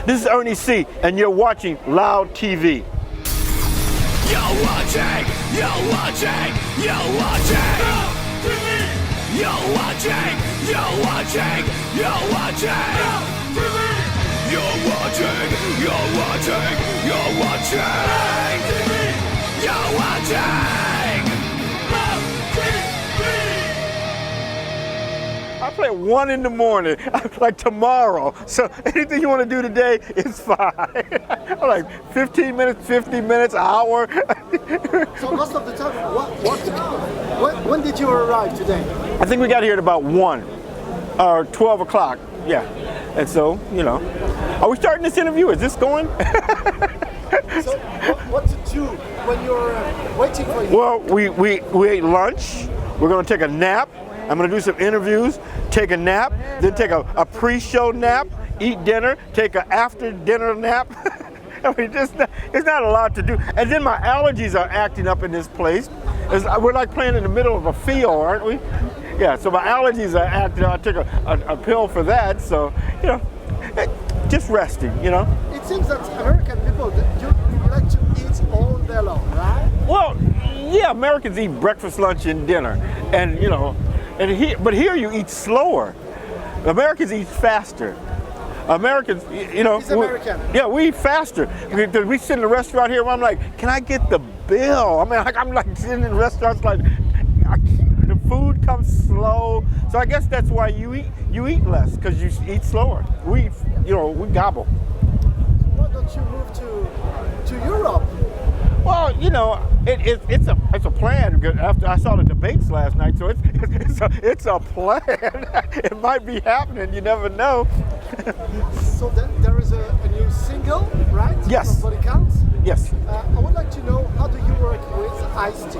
This is Ernie C, and you're watching Loud TV. You're watching, you're watching, you're watching. You're watching, you're watching, you're watching. You're watching, you're watching, you're watching. You're watching. I play at 1 in the morning, like tomorrow. So anything you want to do today is fine. I'm like 15 minutes, 50 minutes, an hour. So most of the time, when did you arrive today? I think we got here at about 1 or 12 o'clock. Yeah. And so, you know, are we starting this interview? Is this going? So what to do when you're waiting for you? Well, we ate lunch. We're going to take a nap. I'm going to do some interviews, take a nap, then take a pre-show nap, eat dinner, take an after-dinner nap. I mean, it's not a lot to do. And then my allergies are acting up in this place. We're like playing in the middle of a field, aren't we? Yeah, so my allergies are acting up. I took a pill for that, so, you know, just resting, you know. It seems that American people, you like to eat all day long, right? Well, yeah, Americans eat breakfast, lunch, and dinner. And, you know, but here you eat slower. Americans eat faster. Americans, you know, He's American. We eat faster. We sit in a restaurant here where I'm like, can I get the bill? I mean, I'm like sitting in restaurants like, the food comes slow. So I guess that's why you eat less, because you eat slower. We gobble. Why don't you move to Europe? Well, you know, it's a plan. After I saw the debates last night, so it's a plan. It might be happening. You never know. So then there is a new single, right? Yes. From Body Counts. Yes. I would like to know, how do you work with Ice-T?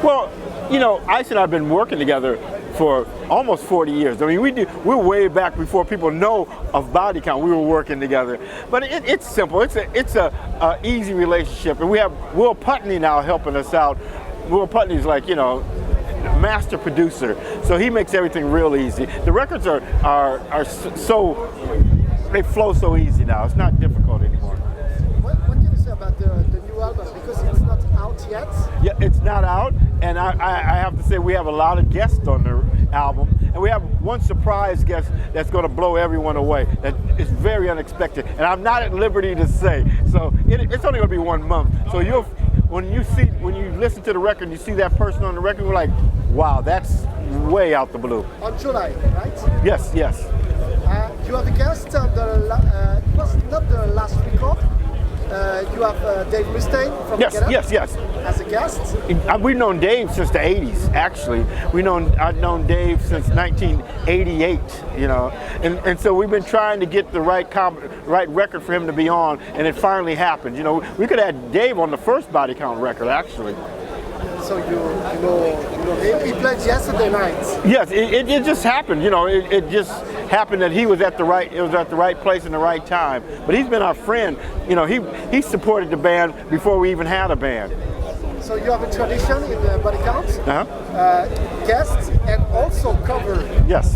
Well, you know, Ice and I have been working together for almost 40 years. I mean, we're way back before people know of Body Count. We were working together, but it's simple. It's a easy relationship, and we have Will Putney now helping us out. Will Putney's like, you know, master producer, so he makes everything real easy. The records are so, they flow so easy now. It's not difficult anymore. What can you say about the new album? Because it's not out yet. Yeah, it's not out, and I have to say we have a lot of guests on the album, and we have one surprise guest that's going to blow everyone away. That is very unexpected, and I'm not at liberty to say. So it's only going to be 1 month. So when you listen to the record, and you see that person on the record, we're like, wow, that's way out the blue. On July, right? Yes, yes. You have a guest on it was not the last record. You have Dave Mustaine from Yes, Get Up yes, yes. as a guest. We've known Dave since the 80s, actually. I've known Dave since 1988, you know. And so we've been trying to get the right record for him to be on, and it finally happened. You know, we could have had Dave on the first Body Count record, actually. So you know him. He played yesterday night. Yes, it just happened. You know, it just happened that it was at the right place in the right time. But he's been our friend. You know, he supported the band before we even had a band. So you have a tradition in the Body Counts. Guests and also cover. Yes.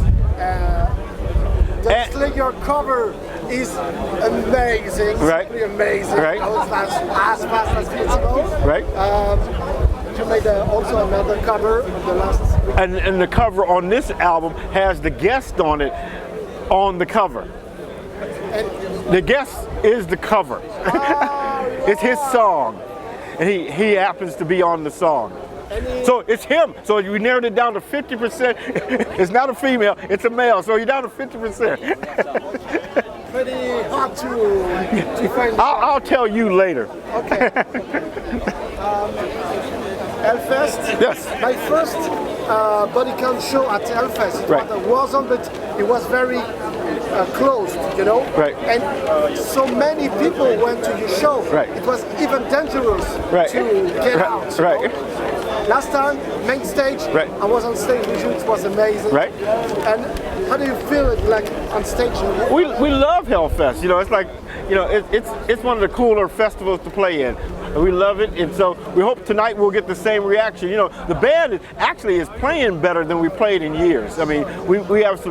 The Slayer cover is amazing. Right. Simply amazing. Right. As fast as possible. Right. You made also another cover the last week. And the cover on this album has the guest on it on the cover. And The guest is the cover. It's his song, and he happens to be on the song. So it's him. So we narrowed it down to 50%. It's not a female, it's a male. So you're down to 50%. pretty hard to find. I'll tell you later. Okay. Hellfest. Yes. My first body count show at Hellfest. It Right. was a Warzone, but it was very closed, you know. Right. And so many people went to your show. Right. It was even dangerous Right. to get out. you Right. know. Last time, main stage. Right. I was on stage with you. It was amazing. Right. And how do you feel it like on stage? We love Hellfest. You know, it's like, you know, it's one of the cooler festivals to play in. We love it, and so we hope tonight we'll get the same reaction. You know, the band actually is playing better than we played in years. I mean, we have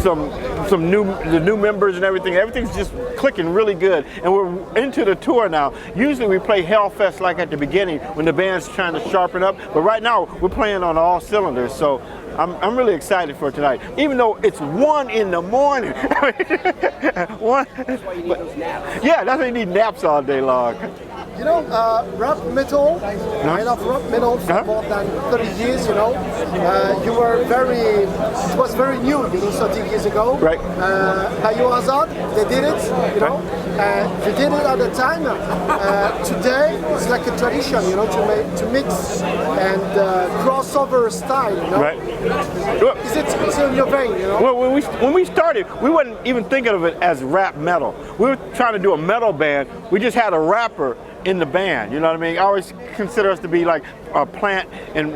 the new members and everything. Everything's just clicking really good, and we're into the tour now. Usually we play Hellfest like at the beginning when the band's trying to sharpen up, but right now we're playing on all cylinders. So I'm really excited for tonight, even though it's 1 in the morning. One. That's why you need those naps. Yeah, that's why you need naps all day long. You know, rap metal, I love rap metal for more than 30 years, you know. You were it was very new, you know, 30 years ago. Right. Biohazard, they did it, you know. They did it at the time. Today, it's like a tradition, you know, to mix and crossover style, you know. Right. It's in your vein, you know. Well, when we started, we wasn't even thinking of it as rap metal. We were trying to do a metal band. We just had a rapper in the band, you know what I mean? I always consider us to be like Plant and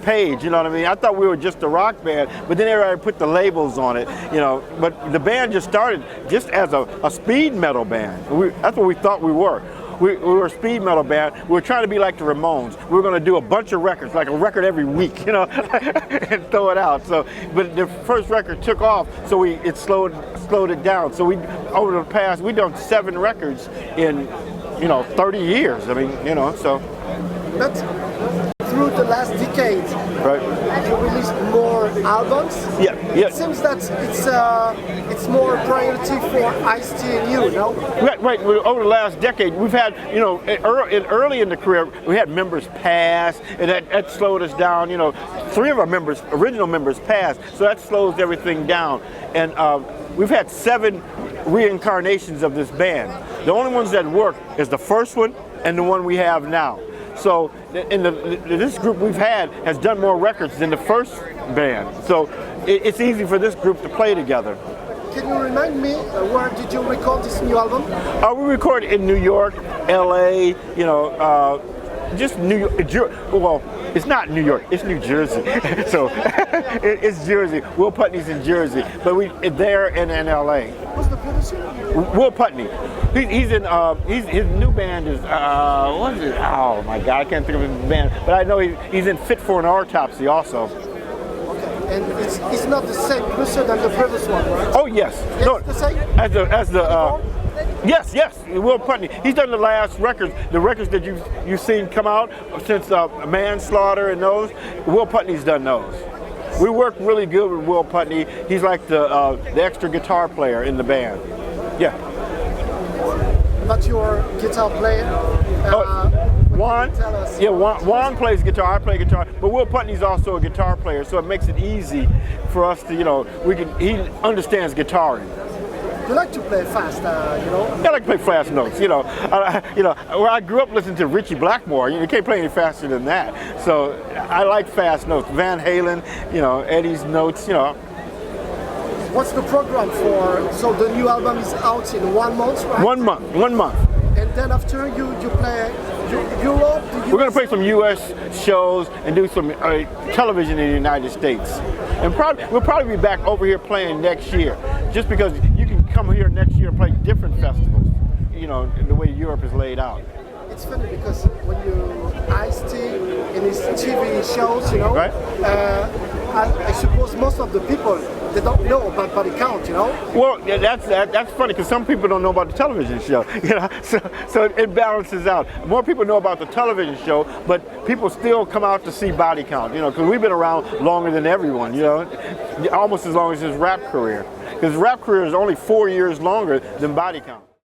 Page, you know what I mean? I thought we were just a rock band, but then everybody put the labels on it, you know. But the band just started just as a speed metal band. That's what we thought we were. We were a speed metal band. We were trying to be like the Ramones. We were going to do a bunch of records, like a record every week, you know, and throw it out. So, but the first record took off, so it slowed it down. So over the past, we've done 7 records in, 30 years. I mean, so. But through the last decade, right, you released more albums. Yeah. It seems that it's more priority for Ice-T and you, no? Right. Over the last decade, we've had, early in the career, we had members pass, and that slowed us down. 3 of our original members passed, so that slows everything down. And we've had 7 reincarnations of this band. The only ones that work is the first one and the one we have now. So this group we've had has done more records than the first band. So it's easy for this group to play together. Can you remind me, where did you record this new album? We recorded in New York, LA, just New York. Well, it's not New York, it's New Jersey. So it's Jersey. Will Putney's in Jersey, but we're there and in LA. Who's the producer? Will Putney. He's in. His new band is. What is it? Oh my God, I can't think of his band. But I know he's in Fit for an Autopsy also. Okay, and it's not the same producer than the previous one, right? Oh yes. It's No, the same. as the. Yes, Will Putney. He's done the last records, the records that you've seen come out since Manslaughter and those. Will Putney's done those. We work really good with Will Putney. He's like the extra guitar player in the band. Yeah. But your guitar player? Juan? Yeah, Juan plays guitar, I play guitar, but Will Putney's also a guitar player, so it makes it easy for us to, he understands guitaring. You like to play fast, I like to play fast notes, where I grew up listening to Richie Blackmore, you can't play any faster than that. So I like fast notes. Van Halen, Eddie's notes, What's the program so the new album is out in 1 month, right? 1 month. And then after you play Europe? We're going to play some U.S. shows and do some television in the United States. And we'll probably be back over here playing next year, just because you can come here next year and play different festivals, the way Europe is laid out. It's funny because when you Ice-T in his TV shows, right? I suppose most of the people, they don't know about body count, Well, yeah, that's funny because some people don't know about the television show, so it balances out. More people know about the television show, but people still come out to see body count, because we've been around longer than everyone, almost as long as his rap career. Because rap career is only 4 years longer than body count.